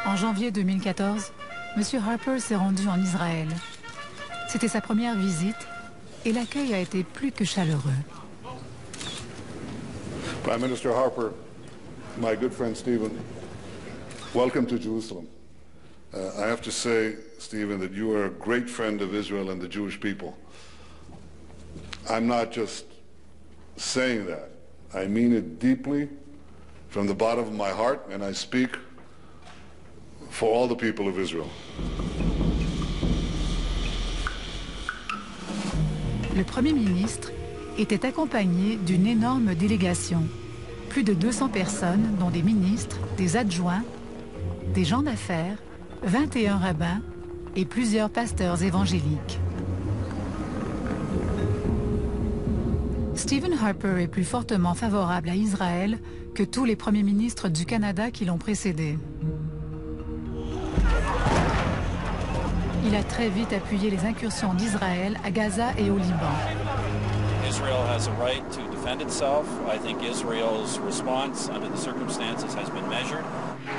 En janvier 2014, M. Harper s'est rendu en Israël. C'était sa première visite et l'accueil a été plus que chaleureux. Prime Minister Harper, my good friend Stephen, welcome to Jerusalem. I have to say, Stephen, that you are a great friend of Israel and the Jewish people. I'm not just saying that. I mean it deeply from the bottom of my heart, and I speak for all the people of Israel. Le Premier ministre était accompagné d'une énorme délégation. Plus de 200 personnes, dont des ministres, des adjoints, des gens d'affaires, 21 rabbins et plusieurs pasteurs évangéliques. Stephen Harper est plus fortement favorable à Israël que tous les premiers ministres du Canada qui l'ont précédé. Il a très vite appuyé les incursions d'Israël à Gaza et au Liban. Israel has a right to defend itself. I think Israel's response under the circumstances has been measured.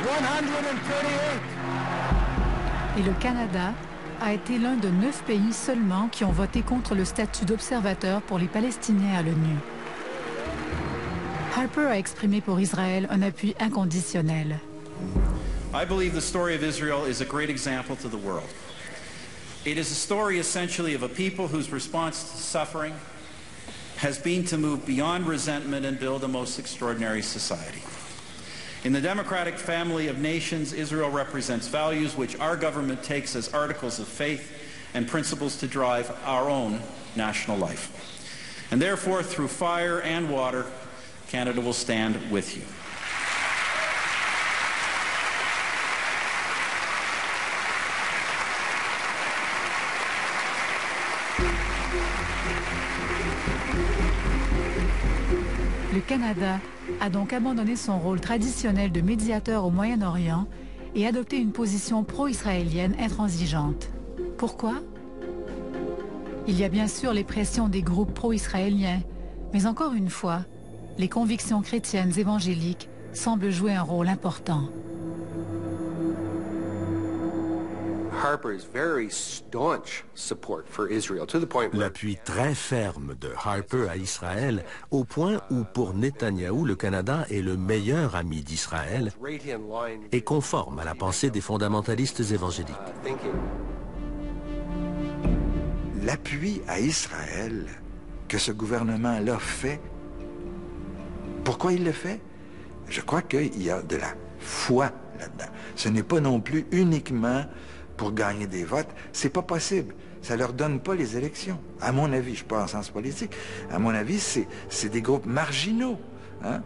138. Et le Canada a été l'un de 9 pays seulement qui ont voté contre le statut d'observateur pour les Palestiniens à l'ONU. Harper a exprimé pour Israël un appui inconditionnel. I believe the story of Israel is a great example to the world. It is a story essentially of a people whose response to suffering has been to move beyond resentment and build a most extraordinary society. In the democratic family of nations, Israel represents values which our government takes as articles of faith and principles to drive our own national life. And therefore, through fire and water, Canada will stand with you. Le Canada a donc abandonné son rôle traditionnel de médiateur au Moyen-Orient et adopté une position pro-israélienne intransigeante. Pourquoi? Il y a bien sûr les pressions des groupes pro-israéliens, mais encore une fois, les convictions chrétiennes évangéliques semblent jouer un rôle important. L'appui très ferme de Harper à Israël, au point où pour Netanyahou, le Canada est le meilleur ami d'Israël et conforme à la pensée des fondamentalistes évangéliques. L'appui à Israël que ce gouvernement-là fait, pourquoi il le fait? Je crois qu'il y a de la foi là-dedans. Ce n'est pas non plus uniquement pour gagner des votes, c'est pas possible. Ça leur donne pas les élections. À mon avis, je suis pas en sens politique, à mon avis, c'est des groupes marginaux. Hein?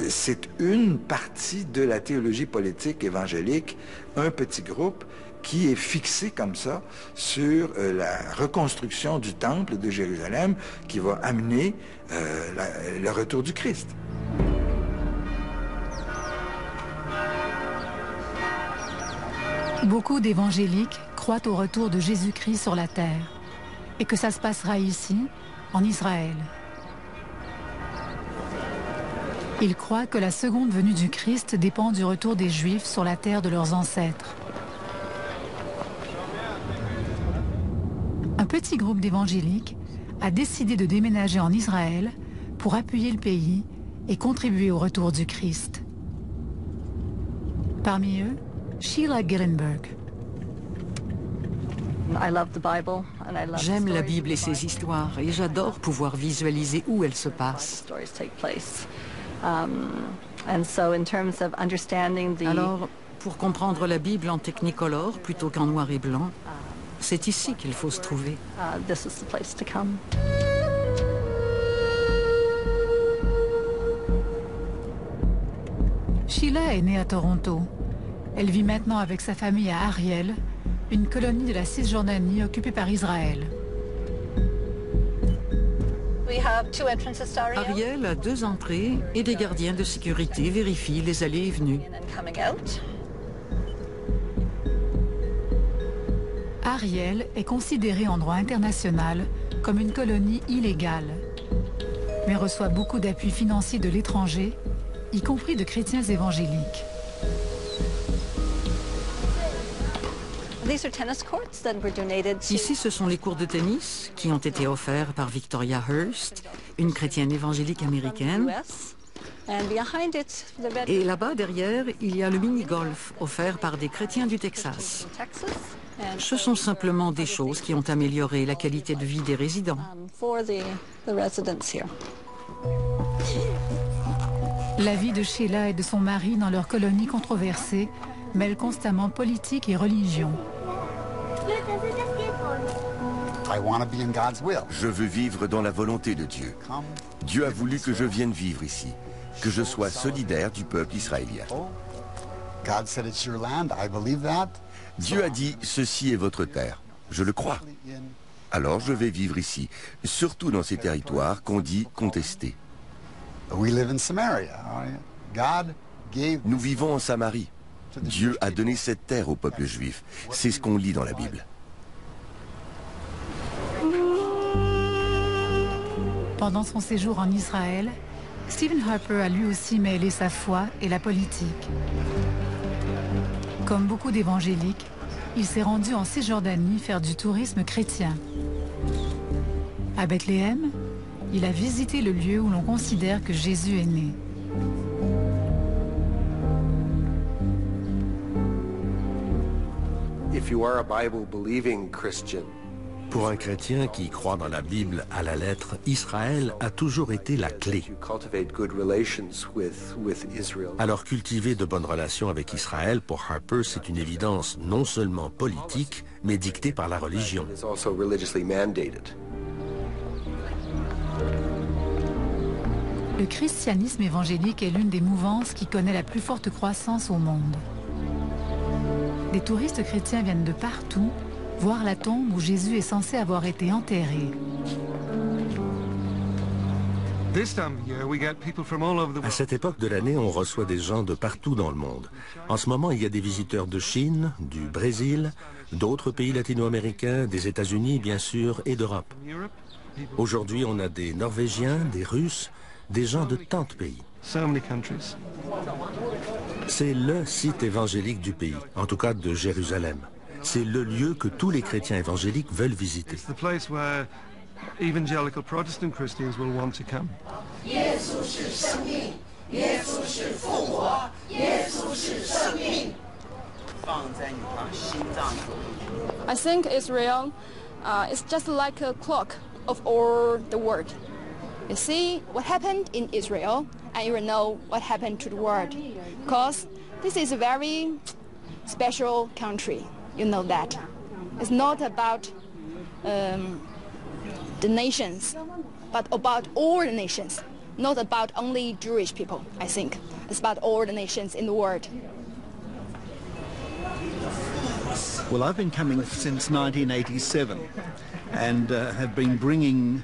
C'est une partie de la théologie politique évangélique, un petit groupe qui est fixé comme ça sur la reconstruction du temple de Jérusalem qui va amener le retour du Christ. Beaucoup d'évangéliques croient au retour de Jésus-Christ sur la terre et que ça se passera ici, en Israël. Ils croient que la seconde venue du Christ dépend du retour des Juifs sur la terre de leurs ancêtres. Un petit groupe d'évangéliques a décidé de déménager en Israël pour appuyer le pays et contribuer au retour du Christ. Parmi eux, Sheila Gillenberg. J'aime la Bible et ses histoires et j'adore pouvoir visualiser où elles se passent. Alors, pour comprendre la Bible en technicolor plutôt qu'en noir et blanc, c'est ici qu'il faut se trouver. Sheila est née à Toronto. Elle vit maintenant avec sa famille à Ariel, une colonie de la Cisjordanie occupée par Israël. Ariel a 2 entrées et des gardiens de sécurité vérifient les allées et venues. Ariel est considérée en droit international comme une colonie illégale, mais reçoit beaucoup d'appui financier de l'étranger, y compris de chrétiens évangéliques. Ici, ce sont les cours de tennis qui ont été offerts par Victoria Hearst, une chrétienne évangélique américaine. Et là-bas, derrière, il y a le mini-golf offert par des chrétiens du Texas. Ce sont simplement des choses qui ont amélioré la qualité de vie des résidents. La vie de Sheila et de son mari dans leur colonie controversée mêle constamment politique et religion. Je veux vivre dans la volonté de Dieu. Dieu a voulu que je vienne vivre ici, que je sois solidaire du peuple israélien. Dieu a dit, ceci est votre terre. Je le crois. Alors je vais vivre ici, surtout dans ces territoires qu'on dit contestés. Nous vivons en Samarie. Dieu a donné cette terre au peuple juif. C'est ce qu'on lit dans la Bible. Pendant son séjour en Israël, Stephen Harper a lui aussi mêlé sa foi et la politique. Comme beaucoup d'évangéliques, il s'est rendu en Cisjordanie faire du tourisme chrétien. À Bethléem, il a visité le lieu où l'on considère que Jésus est né. Pour un chrétien qui croit dans la Bible à la lettre, Israël a toujours été la clé. Alors cultiver de bonnes relations avec Israël, pour Harper, c'est une évidence non seulement politique, mais dictée par la religion. Le christianisme évangélique est l'une des mouvances qui connaît la plus forte croissance au monde. Des touristes chrétiens viennent de partout voir la tombe où Jésus est censé avoir été enterré. À cette époque de l'année, on reçoit des gens de partout dans le monde. En ce moment, il y a des visiteurs de Chine, du Brésil, d'autres pays latino-américains, des États-Unis bien sûr, et d'Europe. Aujourd'hui, on a des Norvégiens, des Russes, des gens de tant de pays. C'est le site évangélique du pays, en tout cas de Jérusalem. C'est le lieu que tous les chrétiens évangéliques veulent visiter. I think Israel is just like a clock of all the world. You see what happened in Israel, and you will know what happened to the world. Because this is a very special country. You know that. It's not about the nations, but about all the nations. Not about only Jewish people, I think. It's about all the nations in the world. Well, I've been coming since 1987 and have been bringing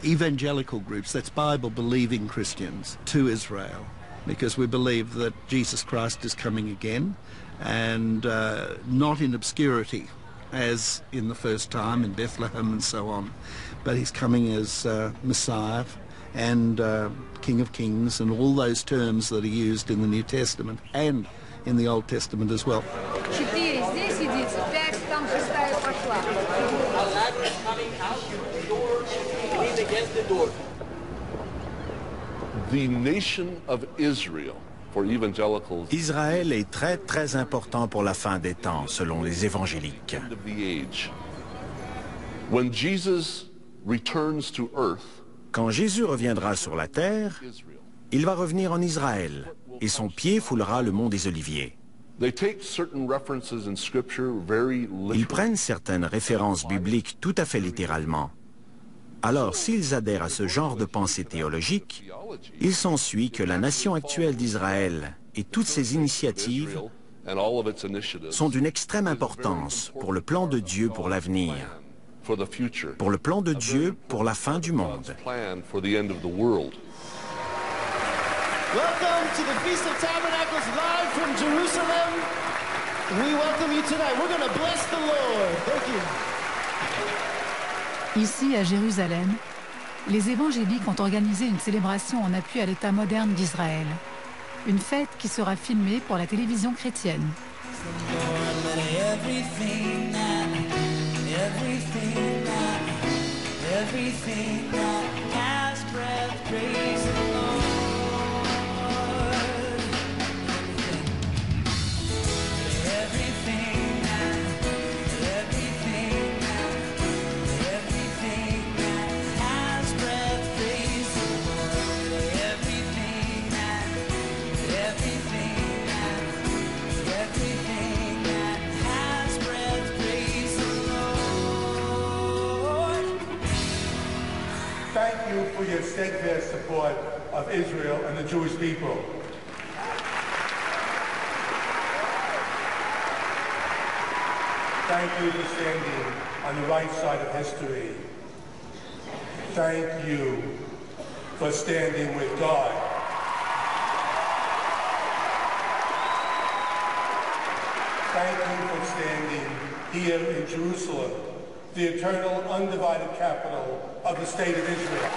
evangelical groups, that's Bible-believing Christians, to Israel because we believe that Jesus Christ is coming again and not in obscurity as in the first time in Bethlehem and so on, but he's coming as Messiah and King of Kings and all those terms that are used in the New Testament and in the Old Testament as well. The nation of Israel for evangelicals. Israël est très très important pour la fin des temps, selon les évangéliques. When Jesus returns to earth, quand Jésus reviendra sur la terre, il va revenir en Israël et son pied foulera le mont des Oliviers. Ils prennent certaines références bibliques tout à fait littéralement. Alors, s'ils adhèrent à ce genre de pensée théologique, il s'ensuit que la nation actuelle d'Israël et toutes ses initiatives sont d'une extrême importance pour le plan de Dieu pour l'avenir, pour le plan de Dieu pour la fin du monde. Welcome to the Feast of Tabernacles live from Jerusalem. We welcome you tonight. We're going to bless the Lord. Thank you. Ici, à Jérusalem, les évangéliques ont organisé une célébration en appui à l'État moderne d'Israël. Une fête qui sera filmée pour la télévision chrétienne. everything that has breath, praise the Lord. Everything that has breath, praise the Lord. Everything that has breath, praise the Lord. Thank you for your steadfast support of Israel and the Jewish people. Thank you for standing on the right side of history. Thank you for standing with God. Thank you for standing here in Jerusalem, the eternal, undivided capital of the State of Israel.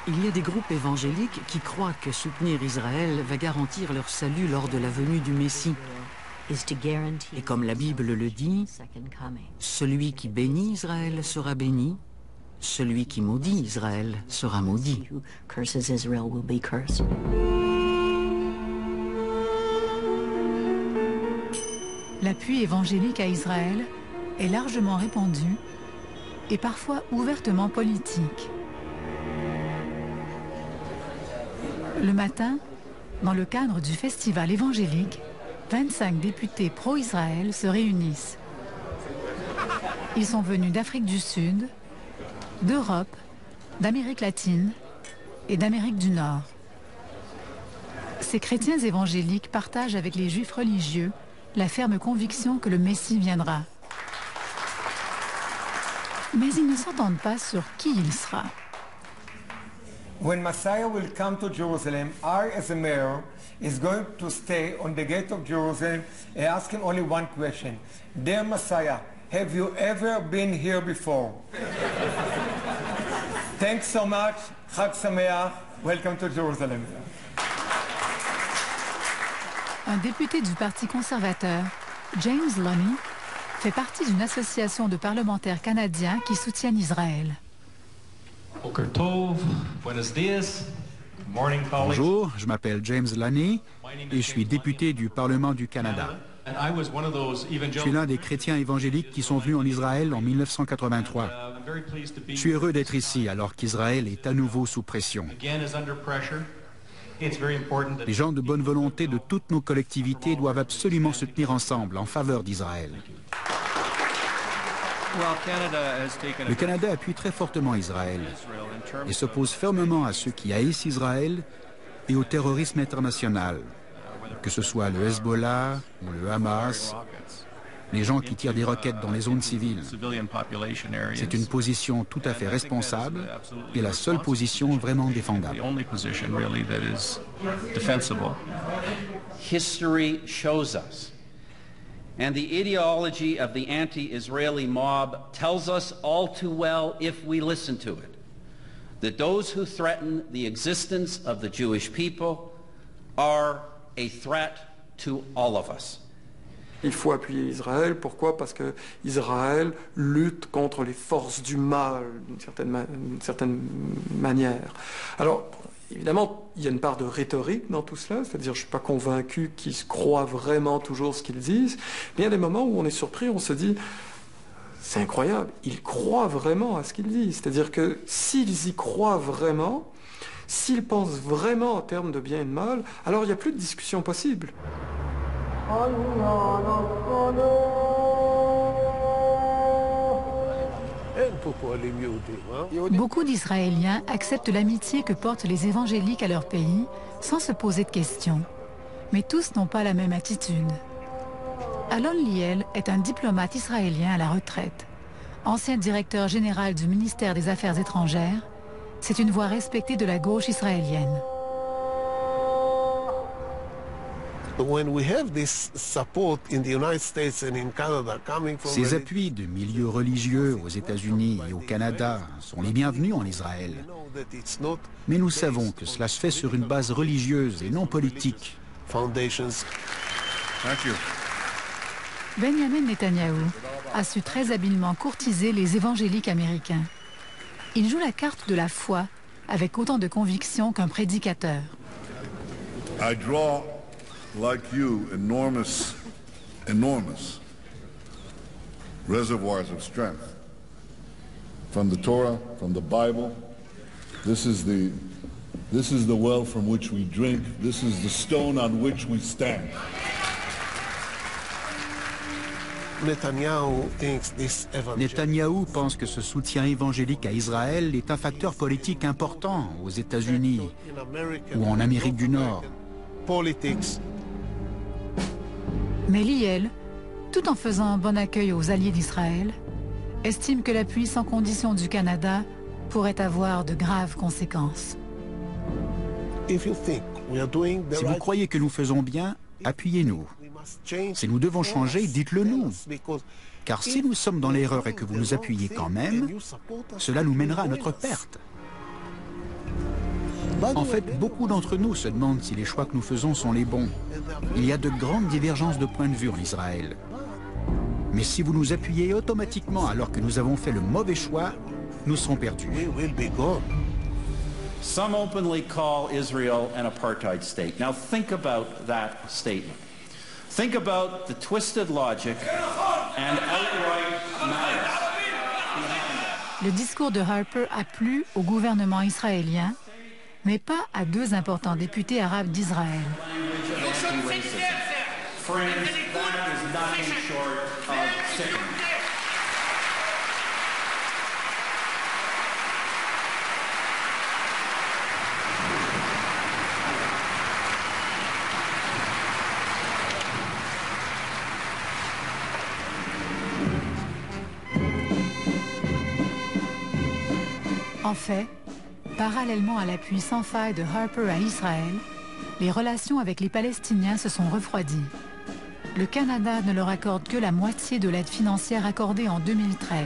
Il y a des groupes évangéliques qui croient que soutenir Israël va garantir leur salut lors de la venue du Messie. Et comme la Bible le dit, celui qui bénit Israël sera béni, celui qui maudit Israël sera maudit. L'appui évangélique à Israël est largement répandu et parfois ouvertement politique. Le matin, dans le cadre du festival évangélique, 25 députés pro-Israël se réunissent. Ils sont venus d'Afrique du Sud, d'Europe, d'Amérique latine et d'Amérique du Nord. Ces chrétiens évangéliques partagent avec les juifs religieux la ferme conviction que le Messie viendra. Mais ils ne s'entendent pas sur qui il sera. When Messiah will come to Jerusalem, I, as a mayor, is going to stay on the gate of Jerusalem and ask him only one question. Dear Messiah, have you ever been here before? Thanks so much. Chag Sameach. Welcome to Jerusalem. Un député du Parti conservateur, James Loney, fait partie d'une association de parlementaires canadiens qui soutiennent Israël. Bonjour, je m'appelle James Loney et je suis député du Parlement du Canada. Je suis l'un des chrétiens évangéliques qui sont venus en Israël en 1983. Je suis heureux d'être ici alors qu'Israël est à nouveau sous pression. Les gens de bonne volonté de toutes nos collectivités doivent absolument se tenir ensemble en faveur d'Israël. Le Canada appuie très fortement Israël et s'oppose fermement à ceux qui haïssent Israël et au terrorisme international, que ce soit le Hezbollah ou le Hamas, les gens qui tirent des roquettes dans les zones civiles. C'est une position tout à fait responsable et la seule position vraiment défendable. History shows us. And the ideology of the anti-Israeli mob tells us all too well, if we listen to it, that those who threaten the existence of the Jewish people are a threat to all of us. Il faut appuyer Israël. Pourquoi? Parce que Israël lutte contre les forces du mal d'une certaine manière. Alors, évidemment, il y a une part de rhétorique dans tout cela, c'est-à-dire je ne suis pas convaincu qu'ils croient vraiment toujours ce qu'ils disent, mais il y a des moments où on est surpris, on se dit, c'est incroyable, ils croient vraiment à ce qu'ils disent. C'est-à-dire que s'ils y croient vraiment, s'ils pensent vraiment en termes de bien et de mal, alors il n'y a plus de discussion possible. Beaucoup d'Israéliens acceptent l'amitié que portent les évangéliques à leur pays sans se poser de questions. Mais tous n'ont pas la même attitude. Alon Liel est un diplomate israélien à la retraite. Ancien directeur général du ministère des Affaires étrangères, c'est une voix respectée de la gauche israélienne. Ces appuis de milieux religieux aux États-Unis et au Canada sont les bienvenus en Israël. Mais nous savons que cela se fait sur une base religieuse et non politique. Benjamin Netanyahou a su très habilement courtiser les évangéliques américains. Il joue la carte de la foi avec autant de conviction qu'un prédicateur. I draw, like you, enormous reservoirs of strength from the Torah, from the Bible. This is the well from which we drink. This is the stone on which we stand. Netanyahou pense que ce soutien évangélique à Israël est un facteur politique important aux États-Unis ou en Amérique du Nord. Mais Liel, tout en faisant un bon accueil aux alliés d'Israël, estime que l'appui sans condition du Canada pourrait avoir de graves conséquences. Si vous croyez que nous faisons bien, appuyez-nous. Si nous devons changer, dites-le nous. Car si nous sommes dans l'erreur et que vous nous appuyez quand même, cela nous mènera à notre perte. En fait, beaucoup d'entre nous se demandent si les choix que nous faisons sont les bons. Il y a de grandes divergences de point de vue en Israël. Mais si vous nous appuyez automatiquement alors que nous avons fait le mauvais choix, nous serons perdus. Some openly call Israel an apartheid state. Now think about that statement. Think about the twisted logic and outright malice. Le discours de Harper a plu au gouvernement israélien, mais pas à deux importants députés arabes d'Israël. En fait, parallèlement à l'appui sans faille de Harper à Israël, les relations avec les Palestiniens se sont refroidies. Le Canada ne leur accorde que la moitié de l'aide financière accordée en 2013.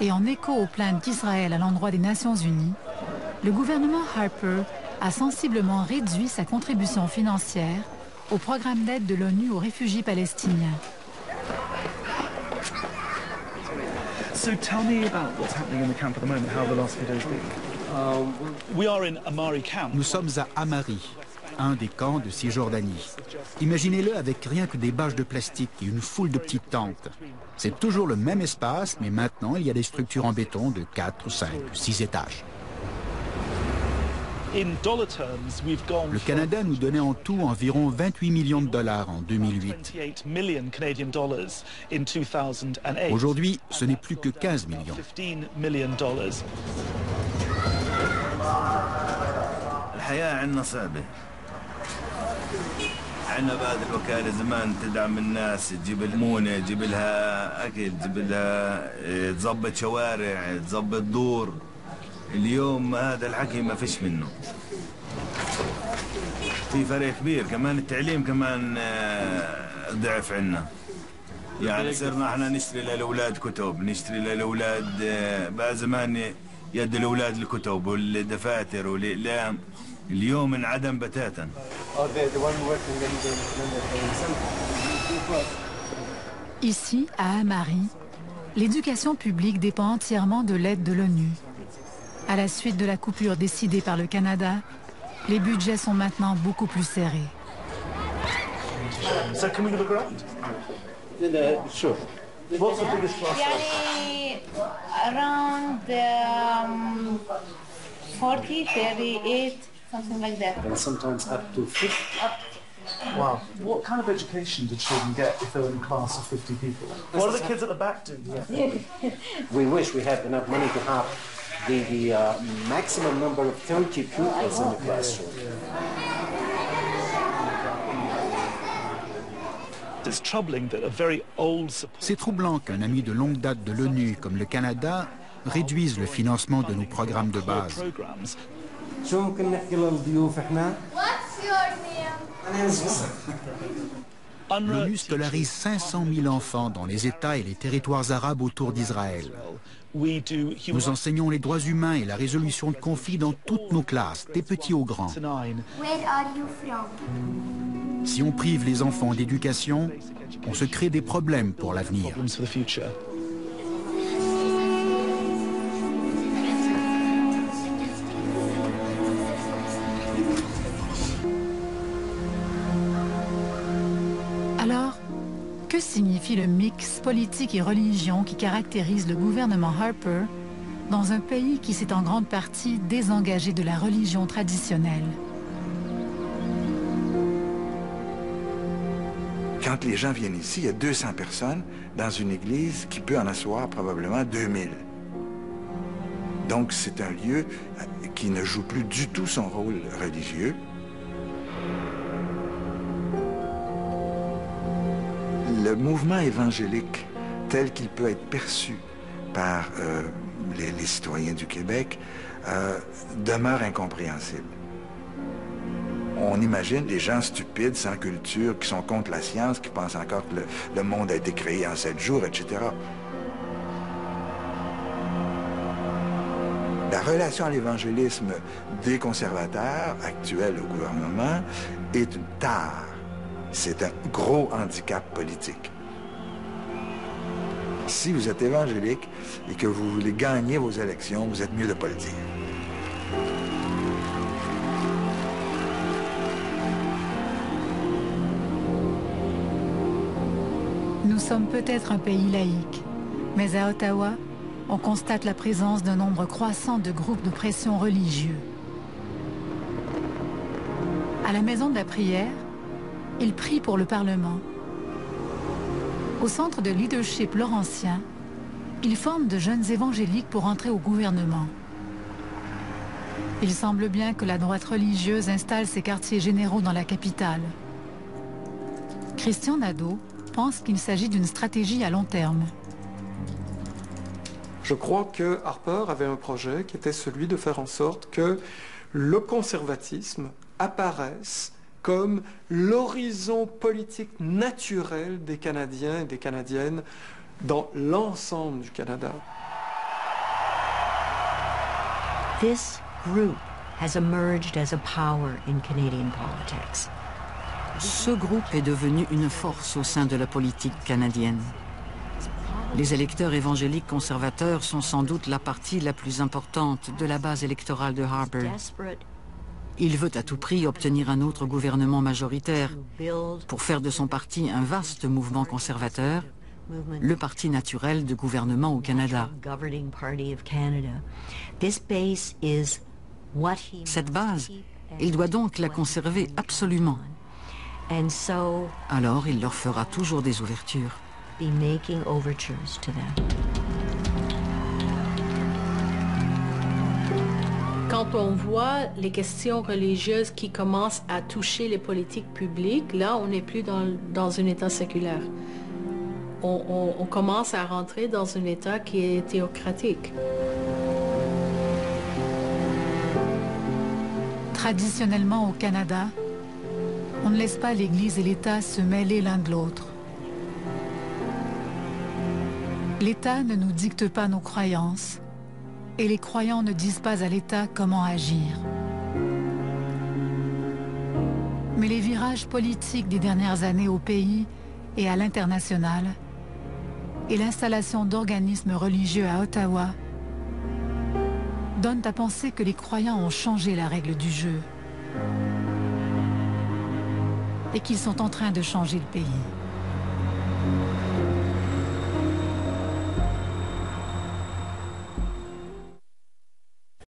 Et en écho aux plaintes d'Israël à l'endroit des Nations Unies, le gouvernement Harper a sensiblement réduit sa contribution financière au programme d'aide de l'ONU aux réfugiés palestiniens. So tell me about what's happening in the camp at the moment, how the last few days been. We are in Amari camp. Nous sommes à Amari, un des camps de Cisjordanie. Imaginez-le avec rien que des bâches de plastique et une foule de petites tentes. C'est toujours le même espace, mais maintenant il y a des structures en béton de 4, 5, 6 étages. Le Canada nous donnait en tout environ 28 millions de dollars en 2008. Aujourd'hui, ce n'est plus que 15 millions. عنا بعد الوكالة زمان تدعم الناس تجيب المونة تجيب لها أكل تجيب لها تظبط شوارع تظبط دور اليوم هذا الحكي ما فيش منه في فرق كبير كمان التعليم كمان ضعف عنا يعني صرنا احنا نشتري للأولاد كتب نشتري للأولاد بقى زمان يد الأولاد الكتب والدفاتر والأقلام اليوم انعدم بتاتا. Ici, à Amari, l'éducation publique dépend entièrement de l'aide de l'ONU. À la suite de la coupure décidée par le Canada, les budgets sont maintenant beaucoup plus serrés. So can we look around? Sure. What's the biggest class? Around 40, 38, something like that. And sometimes up to 50. Wow. What kind of education do children get if they're in a class of 50 people? What are the kids at the back doing? We wish we had enough money to have the maximum number of 30 pupils in the classroom. C'est troublant qu'un ami de longue date de l'ONU comme le Canada réduisent le financement de nos programmes de base. L'ONU scolarise 500 000 enfants dans les États et les territoires arabes autour d'Israël. Nous enseignons les droits humains et la résolution de conflits dans toutes nos classes, des petits aux grands. Si on prive les enfants d'éducation, on se crée des problèmes pour l'avenir. Alors, que signifie le mix politique et religion qui caractérise le gouvernement Harper dans un pays qui s'est en grande partie désengagé de la religion traditionnelle? Quand les gens viennent ici, il y a 200 personnes dans une église qui peut en asseoir probablement 2000. Donc c'est un lieu qui ne joue plus du tout son rôle religieux. Le mouvement évangélique tel qu'il peut être perçu par les citoyens du Québec demeure incompréhensible. On imagine des gens stupides, sans culture, qui sont contre la science, qui pensent encore que le monde a été créé en 7 jours, etc. La relation à l'évangélisme des conservateurs actuels au gouvernement est une tare. C'est un gros handicap politique. Si vous êtes évangélique et que vous voulez gagner vos élections, vous êtes mieux de ne pas le dire. Nous sommes peut-être un pays laïque, mais à Ottawa, on constate la présence d'un nombre croissant de groupes de pression religieux. À la Maison de la prière, ils prient pour le Parlement. Au centre de leadership laurentien, ils forment de jeunes évangéliques pour entrer au gouvernement. Il semble bien que la droite religieuse installe ses quartiers généraux dans la capitale. Christian Nadeau pense qu'il s'agit d'une stratégie à long terme. Je crois que Harper avait un projet qui était celui de faire en sorte que le conservatisme apparaisse comme l'horizon politique naturel des Canadiens et des Canadiennes dans l'ensemble du Canada. This group has emerged as a power in Canadian politics. Ce groupe est devenu une force au sein de la politique canadienne. Les électeurs évangéliques conservateurs sont sans doute la partie la plus importante de la base électorale de Harper. Il veut à tout prix obtenir un autre gouvernement majoritaire pour faire de son parti un vaste mouvement conservateur, le parti naturel de gouvernement au Canada. Cette base, il doit donc la conserver absolument. Alors il leur fera toujours des ouvertures. Quand on voit les questions religieuses qui commencent à toucher les politiques publiques, là, on n'est plus dans un État séculaire. On commence à rentrer dans un État qui est théocratique. Traditionnellement au Canada, on ne laisse pas l'Église et l'État se mêler l'un de l'autre. L'État ne nous dicte pas nos croyances et les croyants ne disent pas à l'État comment agir. Mais les virages politiques des dernières années au pays et à l'international et l'installation d'organismes religieux à Ottawa donnent à penser que les croyants ont changé la règle du jeu et qu'ils sont en train de changer le pays.